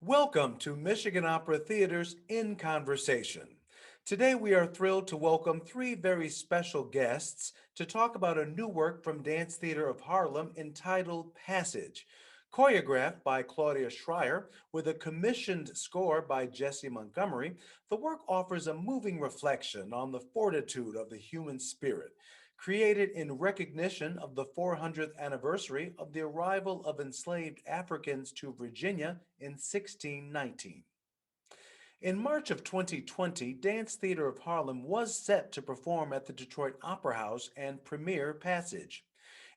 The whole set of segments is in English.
Welcome to Michigan Opera Theater's In Conversation. Today we are thrilled to welcome three very special guests to talk about a new work from Dance Theatre of Harlem entitled Passage. Choreographed by Claudia Schreier with a commissioned score by Jessie Montgomery, the work offers a moving reflection on the fortitude of the human spirit, created in recognition of the 400th anniversary of the arrival of enslaved Africans to Virginia in 1619. In March of 2020, Dance Theatre of Harlem was set to perform at the Detroit Opera House and premiere Passage.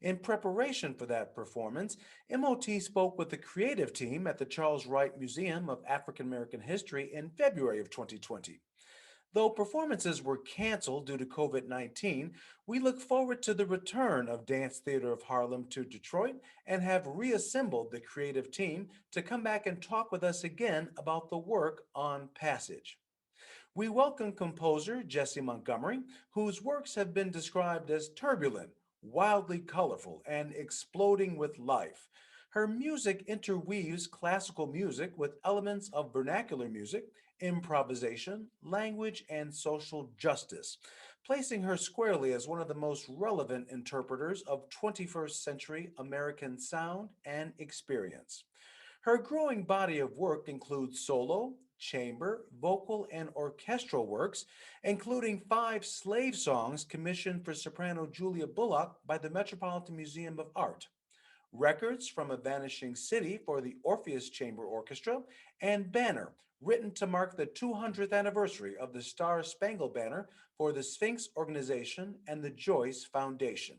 In preparation for that performance, MOT spoke with the creative team at the Charles Wright Museum of African American History in February of 2020. Though performances were canceled due to COVID-19, we look forward to the return of Dance Theatre of Harlem to Detroit and have reassembled the creative team to come back and talk with us again about the work on Passage. We welcome composer Jessie Montgomery, whose works have been described as turbulent, wildly colorful, and exploding with life. Her music interweaves classical music with elements of vernacular music, improvisation, language, and social justice, placing her squarely as one of the most relevant interpreters of 21st century American sound and experience. Her growing body of work includes solo, chamber, vocal, and orchestral works, including five slave songs commissioned for soprano Julia Bullock by the Metropolitan Museum of Art, records from a vanishing city for the Orpheus Chamber Orchestra, and Banner, written to mark the 200th anniversary of the Star Spangled Banner for the Sphinx Organization and the Joyce Foundation.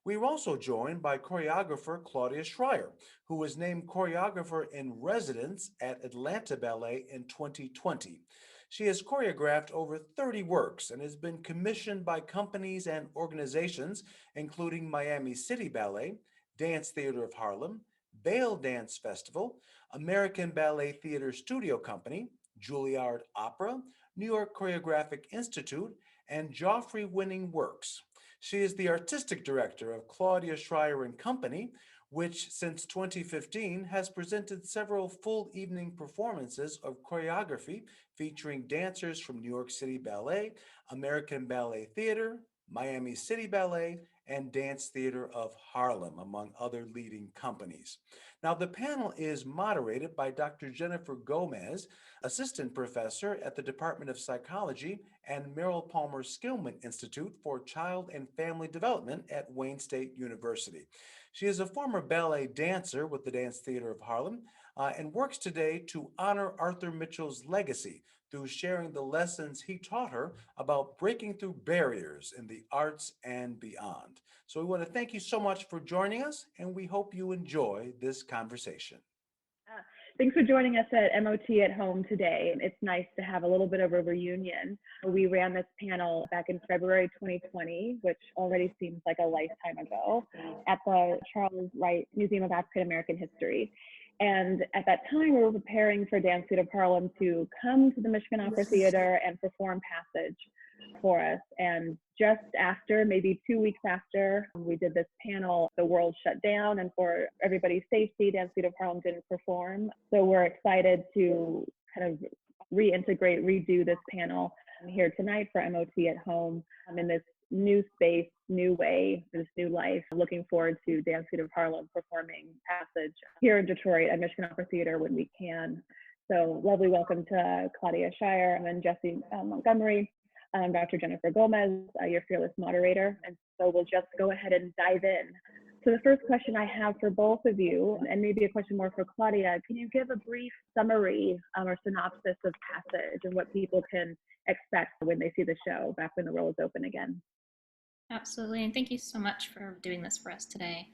We were also joined by choreographer Claudia Schreier, who was named choreographer in residence at Atlanta Ballet in 2020. She has choreographed over 30 works and has been commissioned by companies and organizations, including Miami City Ballet, Dance Theatre of Harlem, Vail Dance Festival, American Ballet Theatre Studio Company, Juilliard Opera, New York Choreographic Institute, and Joffrey Winning Works. She is the artistic director of Claudia Schreier and Company, which since 2015 has presented several full evening performances of choreography featuring dancers from New York City Ballet, American Ballet Theatre, Miami City Ballet, and Dance Theatre of Harlem, among other leading companies. Now, the panel is moderated by Dr. Jennifer Gómez, assistant professor at the Department of Psychology and Merrill Palmer Skillman Institute for Child and Family Development at Wayne State University. She is a former ballet dancer with the Dance Theatre of Harlem and works today to honor Arthur Mitchell's legacy through sharing the lessons he taught her about breaking through barriers in the arts and beyond. So we want to thank you so much for joining us, and we hope you enjoy this conversation. Uh, Thanks for joining us at MOT at Home today. It's nice to have a little bit of a reunion. We ran this panel back in February 2020, which already seems like a lifetime ago, at the Charles Wright Museum of African American History. And at that time, we were preparing for Dance Theatre of Harlem to come to the Michigan Opera Theater and perform Passage for us. And just after, maybe 2 weeks after we did this panel, the world shut down, and for everybody's safety, Dance Theatre of Harlem didn't perform. So we're excited to kind of reintegrate, redo this panel here tonight for MOT at Home in this new space, new way, this new life. Looking forward to Dance Theatre of Harlem performing Passage here in Detroit at Michigan Opera Theater when we can. So lovely welcome to Claudia Schreier and then Jessie Montgomery, Dr. Jennifer Gómez, your fearless moderator. And so we'll just go ahead and dive in. So the first question I have for both of you, and maybe a question more for Claudia, can you give a brief summary or synopsis of Passage and what people can expect when they see the show back when the world is open again? Absolutely, and thank you so much for doing this for us today.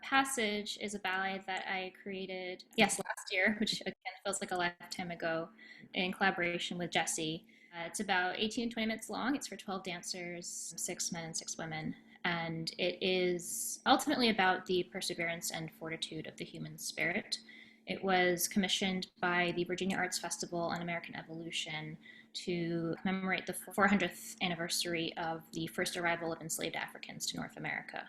Passage is a ballet that I created, yes, last year, which again feels like a lifetime ago, in collaboration with Jessie. It's about 18 to 20 minutes long. It's for 12 dancers, 6 men and 6 women. And it is ultimately about the perseverance and fortitude of the human spirit. It was commissioned by the Virginia Arts Festival on American Evolution to commemorate the 400th anniversary of the first arrival of enslaved Africans to North America.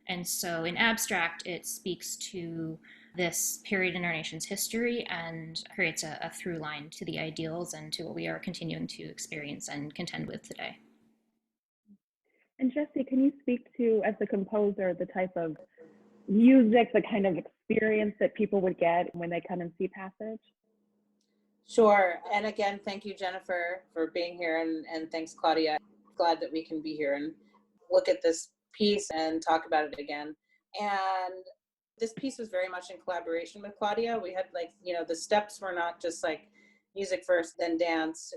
And so in abstract, it speaks to this period in our nation's history and creates a through line to the ideals and to what we are continuing to experience and contend with today. And Jessie, can you speak to, as a composer, the type of music, the kind of experience that people would get when they come and see Passage? Sure. And again, thank you, Jennifer, for being here. And thanks, Claudia. Glad that we can be here and look at this piece and talk about it again. And this piece was very much in collaboration with Claudia. We had the steps were not just like music first, then dance.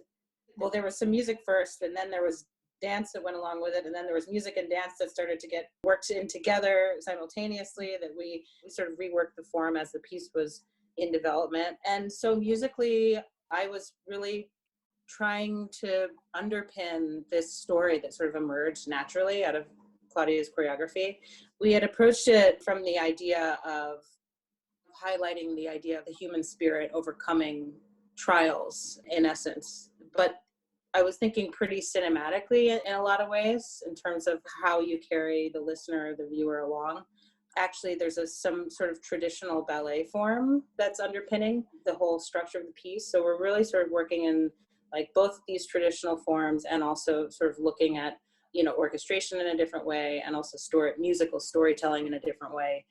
Well, there was some music first, and then there was dance that went along with it. And then there was music and dance that started to get worked in together simultaneously, that we sort of reworked the form as the piece was in development. And so musically, I was really trying to underpin this story that sort of emerged naturally out of Claudia's choreography. We had approached it from the idea of highlighting the idea of the human spirit overcoming trials, in essence. But I was thinking pretty cinematically in a lot of ways in terms of how you carry the listener, the viewer along. Actually, there's some sort of traditional ballet form that's underpinning the whole structure of the piece. So we're really sort of working in like both these traditional forms and also sort of looking at, orchestration in a different way and also musical storytelling in a different way.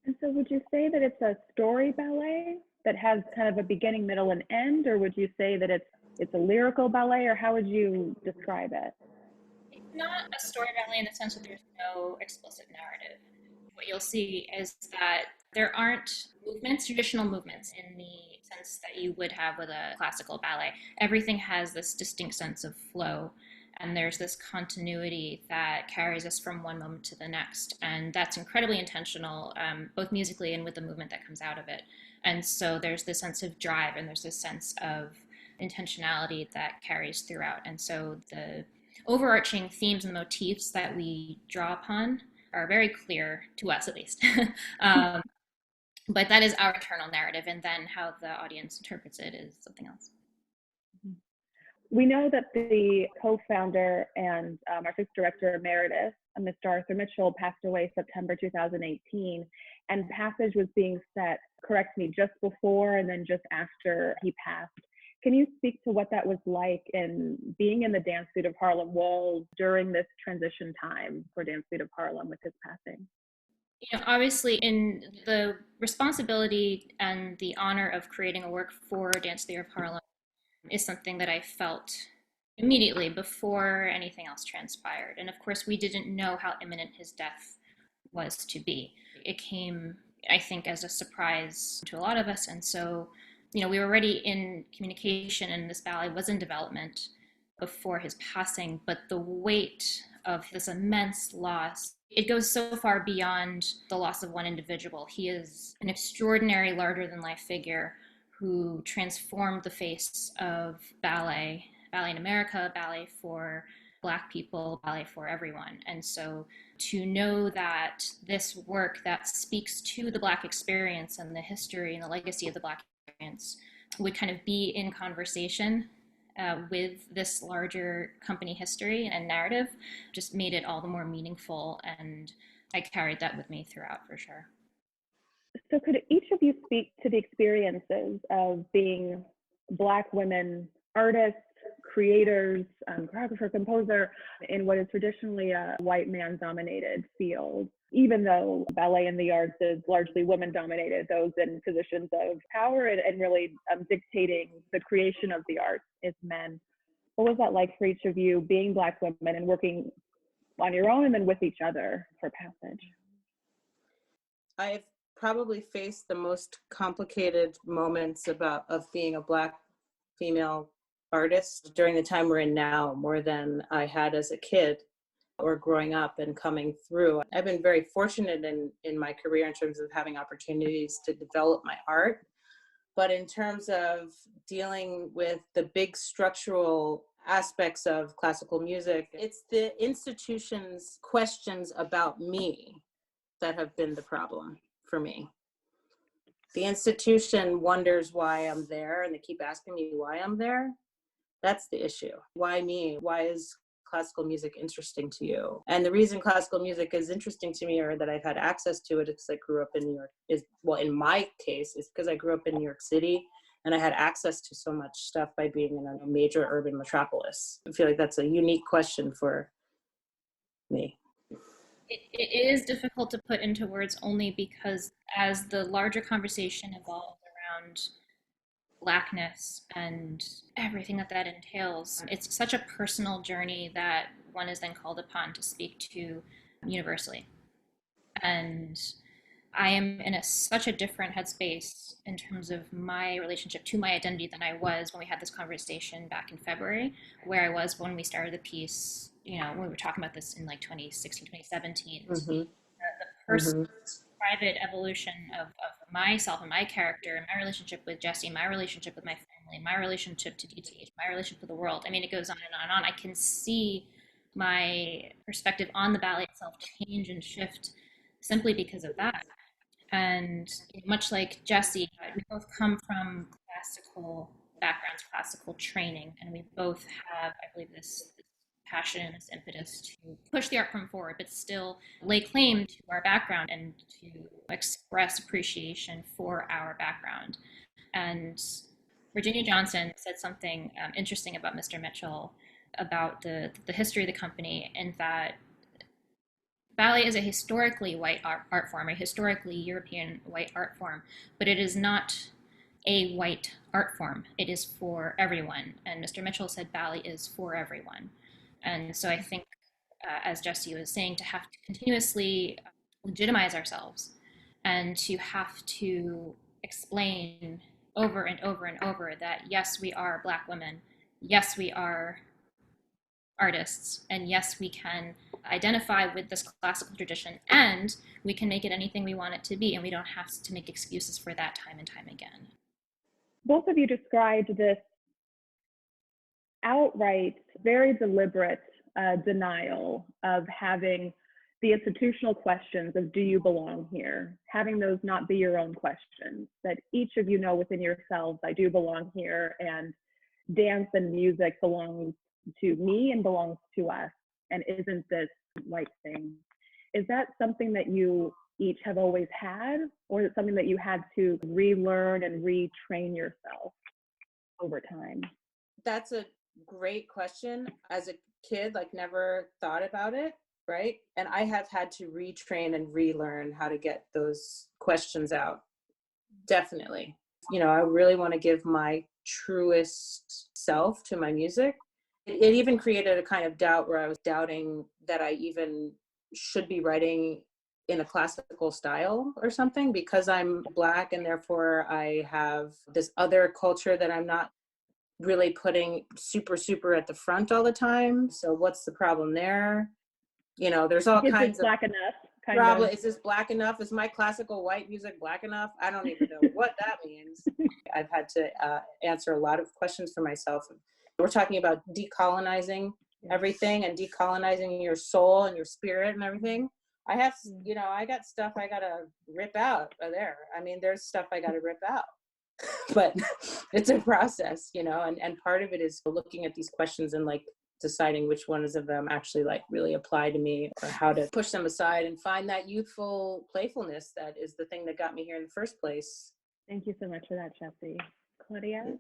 And so would you say that it's a story ballet that has kind of a beginning, middle, and end, or would you say that it's a lyrical ballet, or how would you describe it? It's not a story ballet in the sense that there's no explicit narrative. What you'll see is that there aren't traditional movements in the sense that you would have with a classical ballet. Everything has this distinct sense of flow, and there's this continuity that carries us from one moment to the next. And that's incredibly intentional, both musically and with the movement that comes out of it. And so there's this sense of drive and there's this sense of intentionality that carries throughout. And so the overarching themes and motifs that we draw upon are very clear to us, at least. But that is our internal narrative, and then how the audience interprets it is something else. We know that the co-founder and artistic director emeritus, Mr. Arthur Mitchell, passed away September 2018, and Passage was being set, correct me, just before and then just after he passed. Can you speak to what that was like in being in the Dance Theatre of Harlem walls during this transition time for Dance Theatre of Harlem with his passing? Obviously, in the responsibility and the honor of creating a work for Dance Theatre of Harlem is something that I felt immediately before anything else transpired. And of course, we didn't know how imminent his death was to be. It came, I think, as a surprise to a lot of us. And so, we were already in communication, and this ballet was in development before his passing, but the weight of this immense loss, it goes so far beyond the loss of one individual. He is an extraordinary, larger-than-life figure who transformed the face of ballet in America, ballet for Black people, ballet for everyone. And so to know that this work that speaks to the Black experience and the history and the legacy of the Black experience would kind of be in conversation with this larger company history and narrative just made it all the more meaningful. And I carried that with me throughout, for sure. So could each of you speak to the experiences of being Black women artists, creators, choreographer, composer in what is traditionally a white man-dominated field, even though ballet in the arts is largely women-dominated, those in positions of power and really dictating the creation of the arts is men. What was that like for each of you, being Black women and working on your own and then with each other for Passage? I've probably faced the most complicated moments of being a Black female artist during the time we're in now, more than I had as a kid or growing up and coming through. I've been very fortunate in my career in terms of having opportunities to develop my art. But in terms of dealing with the big structural aspects of classical music, it's the institution's questions about me that have been the problem for me. The institution wonders why I'm there, and they keep asking me why I'm there. That's the issue. Why me? Why is classical music interesting to you? And the reason classical music is interesting to me, or that I've had access to it, is because I grew up in New York, in my case, is because I grew up in New York City and I had access to so much stuff by being in a major urban metropolis. I feel like that's a unique question for me. It is difficult to put into words only because as the larger conversation evolves around blackness and everything that that entails, it's such a personal journey that one is then called upon to speak to universally. And I am in such a different headspace in terms of my relationship to my identity than I was when we had this conversation back in February, where I was when we started the piece, when we were talking about this in like 2016, 2017. Mm-hmm. The personal, private evolution of myself and my character, and my relationship with Jessie, my relationship with my family, my relationship to DTH, my relationship with the world. I mean, it goes on and on and on. I can see my perspective on the ballet itself change and shift simply because of that. And much like Jessie, we both come from classical backgrounds, classical training, and we both have, I believe, this passion and this impetus to push the art form forward, but still lay claim to our background and to express appreciation for our background. And Virginia Johnson said something interesting about Mr. Mitchell, about the history of the company, and that ballet is a historically white art form, a historically European white art form, but it is not a white art form. It is for everyone. And Mr. Mitchell said ballet is for everyone. And so I think, as Jessie was saying, to have to continuously legitimize ourselves and to have to explain over and over and over that, yes, we are Black women. Yes, we are artists. And yes, we can identify with this classical tradition, and we can make it anything we want it to be, and we don't have to make excuses for that time and time again. Both of you described this outright, very deliberate denial of having the institutional questions of do you belong here, having those not be your own questions, that each of you know within yourselves, I do belong here, and dance and music belongs to me and belongs to us, and isn't this white thing. Is that something that you each have always had, or is it something that you had to relearn and retrain yourself over time? That's a great question. As a kid, never thought about it, right? And I have had to retrain and relearn how to get those questions out. Definitely. I really want to give my truest self to my music. It even created a kind of doubt where I was doubting that I even should be writing in a classical style or something, because I'm Black and therefore I have this other culture that I'm not really putting super at the front all the time. So what's the problem there? There's all kinds of Black enough. Probably, is this Black enough? Is my classical white music Black enough? I don't even know what that means. I've had to answer a lot of questions for myself. We're talking about decolonizing everything and decolonizing your soul and your spirit and everything. I have, I got stuff I got to rip out of there. I mean, there's stuff I got to rip out. But it's a process, and part of it is looking at these questions and deciding which ones of them actually really apply to me, or how to push them aside and find that youthful playfulness that is the thing that got me here in the first place. Thank you so much for that, Jessie. Claudia?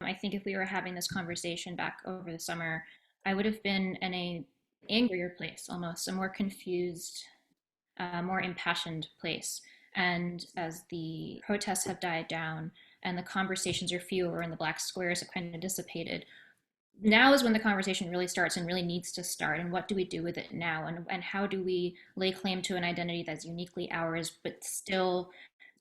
I think if we were having this conversation back over the summer, I would have been in a angrier place, almost a more confused, more impassioned place. And as the protests have died down and the conversations are fewer and the Black squares have kind of dissipated, now is when the conversation really starts and really needs to start. And what do we do with it now? And how do we lay claim to an identity that's uniquely ours, but still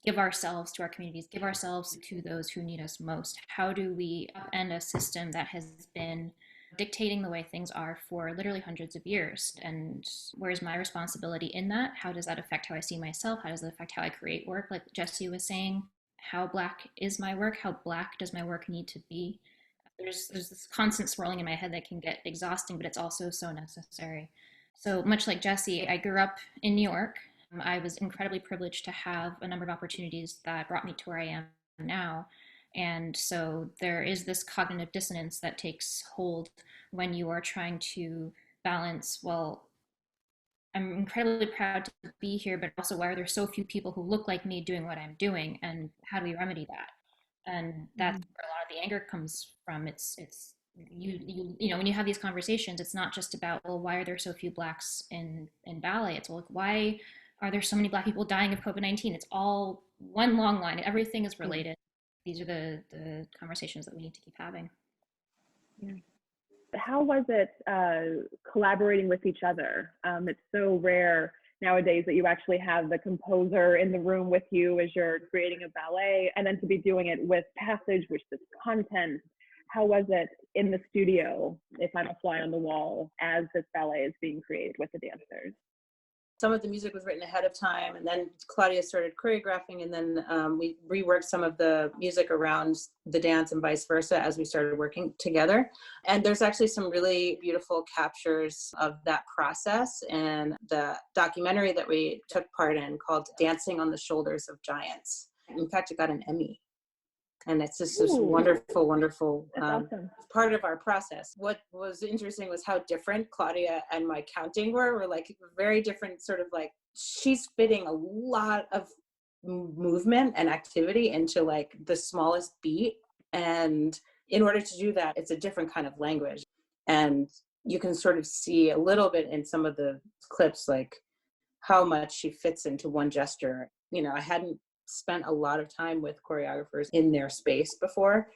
give ourselves to our communities, give ourselves to those who need us most? How do we upend a system that has been dictating the way things are for literally hundreds of years? And where's my responsibility in that? How does that affect how I see myself? How does it affect how I create work? Like Jessie was saying, how Black is my work? How Black does my work need to be? There's this constant swirling in my head that can get exhausting, but it's also so necessary. So much like Jessie, I grew up in New York. I was incredibly privileged to have a number of opportunities that brought me to where I am now. And so there is this cognitive dissonance that takes hold when you are trying to balance, well, I'm incredibly proud to be here, but also why are there so few people who look like me doing what I'm doing, and how do we remedy that? And that's where a lot of the anger comes from. It's you know, when you have these conversations, it's not just about, well, why are there so few blacks in ballet? It's, well, like, why are there so many black people dying of COVID-19? It's all one long line. Everything is related. These are the conversations that we need to keep having. Yeah. How was it collaborating with each other? It's so rare nowadays that you actually have the composer in the room with you as you're creating a ballet, and then to be doing it with Passage, which is content. How was it in the studio, if I'm a fly on the wall, as this ballet is being created with the dancers? Some of the music was written ahead of time, and then Claudia started choreographing, and then we reworked some of the music around the dance and vice versa as we started working together. And there's actually some really beautiful captures of that process and the documentary that we took part in called Dancing on the Shoulders of Giants. In fact, it got an Emmy. And it's just this wonderful, wonderful Awesome. part of our process. What was interesting was how different Claudia and my counting were. We're like very different, sort of like, she's fitting a lot of movement and activity into like the smallest beat. And in order to do that, it's a different kind of language. And you can sort of see a little bit in some of the clips, like how much she fits into one gesture. You know, I hadn't spent a lot of time with choreographers in their space before.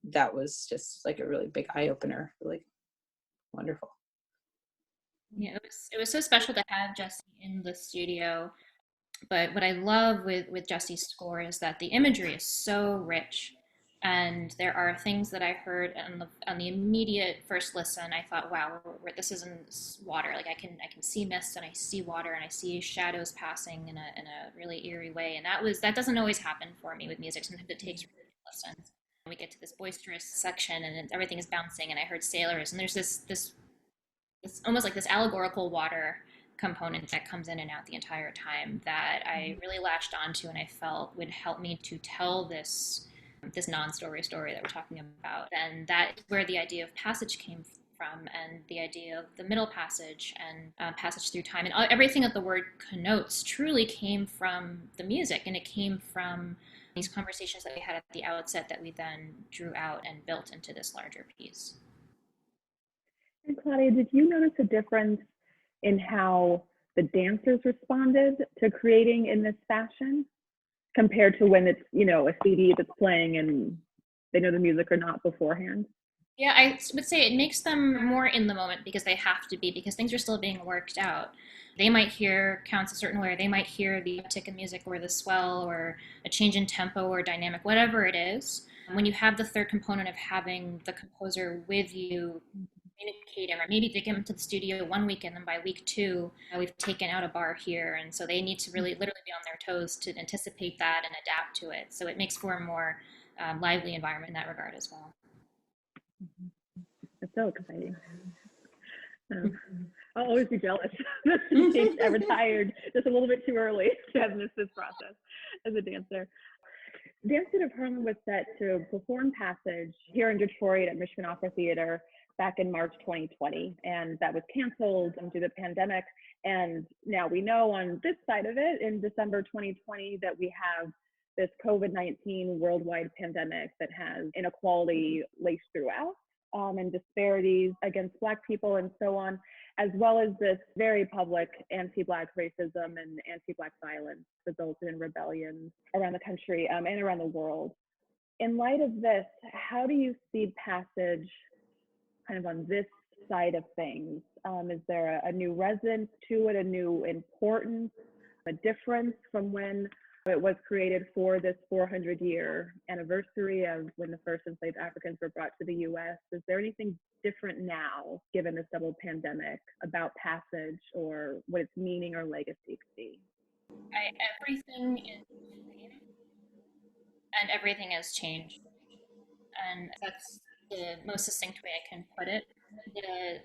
That was just like a really big eye opener, really wonderful. Yeah, it was so special to have Jessie in the studio. But what I love with Jessie's score is that the imagery is so rich, and there are things that I heard on the immediate first listen. I thought, wow, this isn't water. Like I can see mist and I see water and I see shadows passing in a really eerie way. And that doesn't always happen for me with music. Sometimes it takes listens. We get to this boisterous section and everything is bouncing, and I heard sailors, and there's this it's almost like this allegorical water component that comes in and out the entire time that I really latched onto, and I felt would help me to tell this non-story story that we're talking about. And that is where the idea of passage came from, and the idea of the middle passage and passage through time, and everything that the word connotes truly came from the music, and it came from these conversations that we had at the outset that we then drew out and built into this larger piece. And Claudia, did you notice a difference in how the dancers responded to creating in this fashion compared to when it's, you know, a CD that's playing and they know the music or not beforehand? Yeah, I would say it makes them more in the moment because they have to be, because things are still being worked out. They might hear counts a certain way, or they might hear the uptick in music or the swell or a change in tempo or dynamic, whatever it is. When you have the third component of having the composer with you communicating, or maybe they come to the studio one week and then by week two, we've taken out a bar here. And so they need to really literally be on their toes to anticipate that and adapt to it. So it makes for a more lively environment in that regard as well. It's so exciting. I'll always be jealous that she's ever tired just a little bit too early to have missed this process as a dancer. Dance Theatre of Harlem was set to perform Passage here in Detroit at Michigan Opera Theater back in March 2020, and that was canceled due to the pandemic. And now we know on this side of it, in December 2020, that we have this COVID-19 worldwide pandemic that has inequality laced throughout, and disparities against Black people and so on, as well as this very public anti-Black racism and anti-Black violence resulted in rebellions around the country and around the world. In light of this, how do you see Passage kind of on this side of things? Is there a new resonance to it, a new importance, a difference from when it was created for this 400-year anniversary of when the first enslaved Africans were brought to the U.S.? Is there anything different now, given this double pandemic, about Passage or what its meaning or legacy could be? Everything is the same, and everything has changed. And that's the most succinct way I can put it.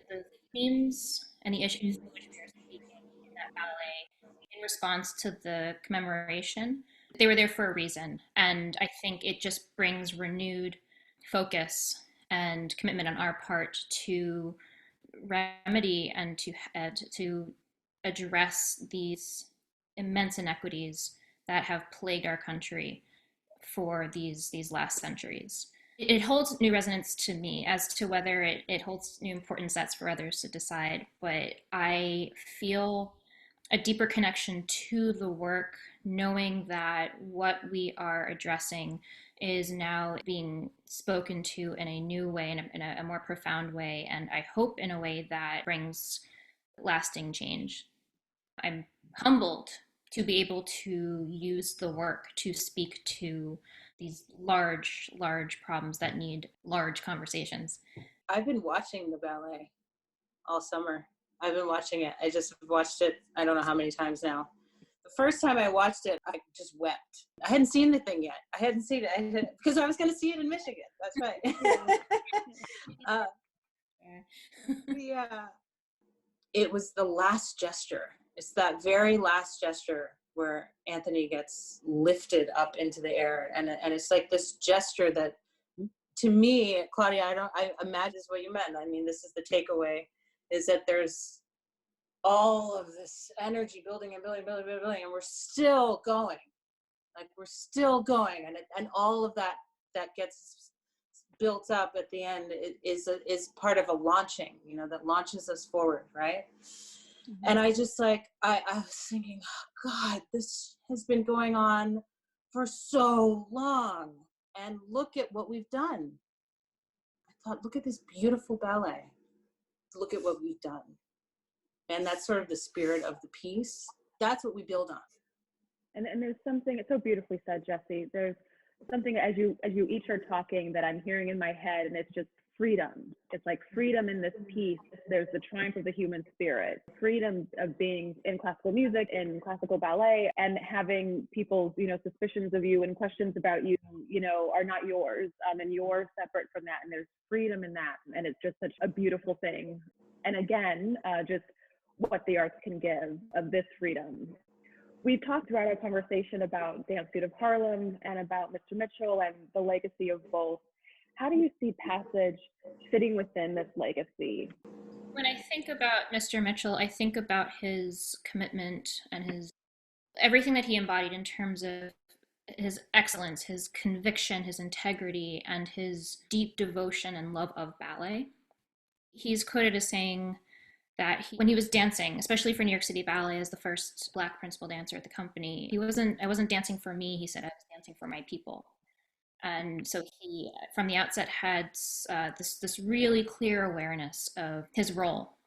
The themes and the issues in which we are speaking in that ballet in response to the commemoration They were there for a reason. And I think it just brings renewed focus and commitment on our part to remedy and to address these immense inequities that have plagued our country for these last centuries. It holds new resonance to me. As to whether it holds new importance, that's for others to decide. But I feel a deeper connection to the work, knowing that what we are addressing is now being spoken to in a new way, in a more profound way, and I hope in a way that brings lasting change. I'm humbled to be able to use the work to speak to these large problems that need large conversations. I've been watching the ballet all summer. I've been watching it. I just watched it, I don't know how many times now. The first time I watched it, I just wept. I hadn't seen the thing yet. I hadn't seen it because I was going to see it in Michigan. That's right. Yeah. It was the last gesture. It's that very last gesture where Anthony gets lifted up into the air. And it's like this gesture that, to me, Claudia, I imagine is what you meant. I mean, this is the takeaway, is that there's all of this energy building and building, and we're still going. Like, we're still going. And all of that gets built up at the end is part of a launching, that launches us forward, right? Mm-hmm. And I just I was thinking, oh, God, this has been going on for so long. And look at what we've done. I thought, look at this beautiful ballet. Look at what we've done. And that's sort of the spirit of the piece. That's what we build on. And there's something, it's so beautifully said, Jessie. There's something as you each are talking that I'm hearing in my head, and it's just freedom. It's like freedom in this piece. There's the triumph of the human spirit, freedom of being in classical music, in classical ballet, and having people's, suspicions of you and questions about you, are not yours, and you're separate from that. And there's freedom in that. And it's just such a beautiful thing. And again, just what the arts can give of this freedom. We've talked throughout our conversation about Dance Theatre of Harlem and about Mr. Mitchell and the legacy of both. How do you see Passage fitting within this legacy? When I think about Mr. Mitchell, I think about his commitment and everything that he embodied in terms of his excellence, his conviction, his integrity, and his deep devotion and love of ballet. He's quoted as saying that when he was dancing, especially for New York City Ballet as the first Black principal dancer at the company, I wasn't dancing for me, he said, I was dancing for my people. And so he, from the outset, had this really clear awareness of his role,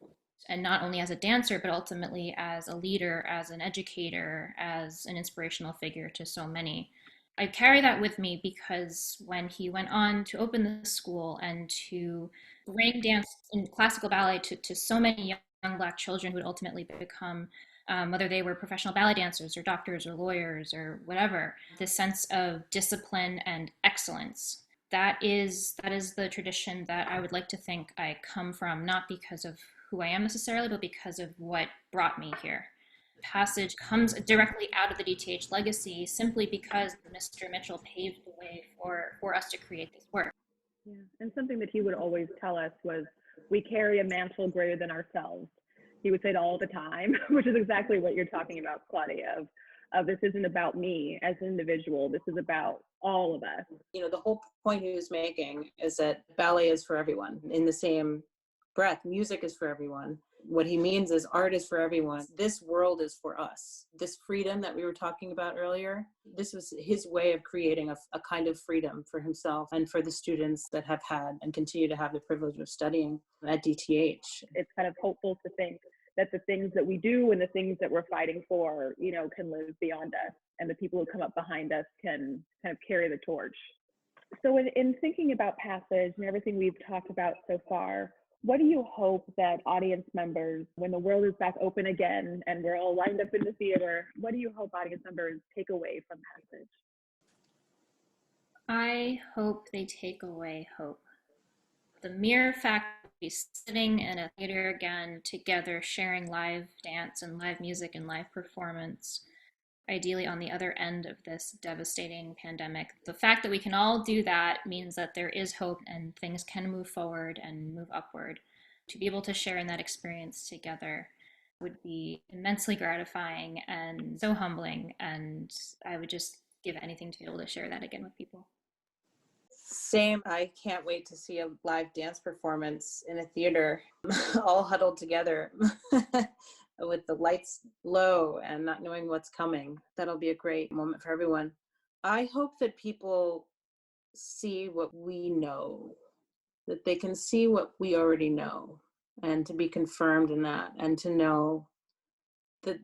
and not only as a dancer, but ultimately as a leader, as an educator, as an inspirational figure to so many. I carry that with me because when he went on to open the school and to bring dance in classical ballet to so many young Black children who would ultimately become, whether they were professional ballet dancers or doctors or lawyers or whatever, this sense of discipline and excellence. That is the tradition that I would like to think I come from, not because of who I am necessarily, but because of what brought me here. Passage comes directly out of the DTH legacy simply because Mr. Mitchell paved the way for us to create this work. Yeah, and something that he would always tell us was, we carry a mantle greater than ourselves. He would say it all the time, which is exactly what you're talking about, Claudia, of this isn't about me as an individual, this is about all of us. The whole point he was making is that ballet is for everyone. In the same breath, music is for everyone. What he means is art is for everyone. This world is for us. This freedom that we were talking about earlier, this was his way of creating a kind of freedom for himself and for the students that have had and continue to have the privilege of studying at DTH. It's kind of hopeful to think that the things that we do and the things that we're fighting for, can live beyond us, and the people who come up behind us can kind of carry the torch. So in thinking about Passage and everything we've talked about so far, what do you hope that audience members, when the world is back open again and we're all lined up in the theater, what do you hope audience members take away from Passage? I hope they take away hope. The mere fact of be sitting in a theater again together, sharing live dance and live music and live performance, ideally on the other end of this devastating pandemic. The fact that we can all do that means that there is hope and things can move forward and move upward. To be able to share in that experience together would be immensely gratifying and so humbling. And I would just give anything to be able to share that again with people. Same. I can't wait to see a live dance performance in a theater, all huddled together with the lights low and not knowing what's coming. That'll be a great moment for everyone. I hope that people see what we know, that they can see what we already know, and to be confirmed in that, and to know that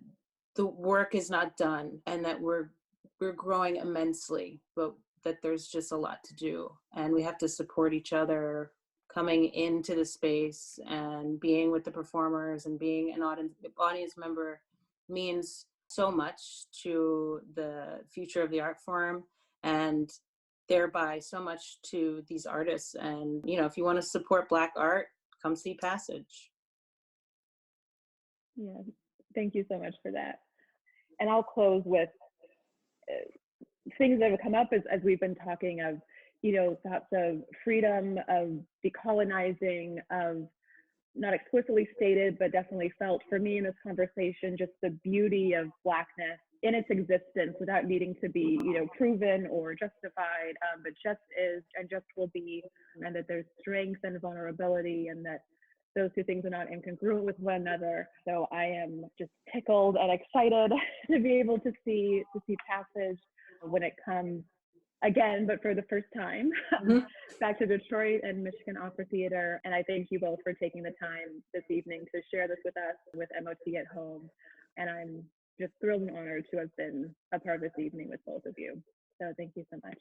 the work is not done and that we're growing immensely, but that there's just a lot to do, and we have to support each other coming into the space, and being with the performers and being an audience member means so much to the future of the art form, and thereby so much to these artists. And if you want to support Black art, come see Passage. Yeah, thank you so much for that. And I'll close with things that have come up as we've been talking of, thoughts of freedom, of decolonizing, of not explicitly stated, but definitely felt for me in this conversation, just the beauty of Blackness in its existence without needing to be, proven or justified, but just is and just will be, and that there's strength and vulnerability, and that those two things are not incongruent with one another. So I am just tickled and excited to be able to see Passage when it comes again, but for the first time, back to Detroit and Michigan Opera Theater. And I thank you both for taking the time this evening to share this with us with MOT at Home. And I'm just thrilled and honored to have been a part of this evening with both of you. So thank you so much.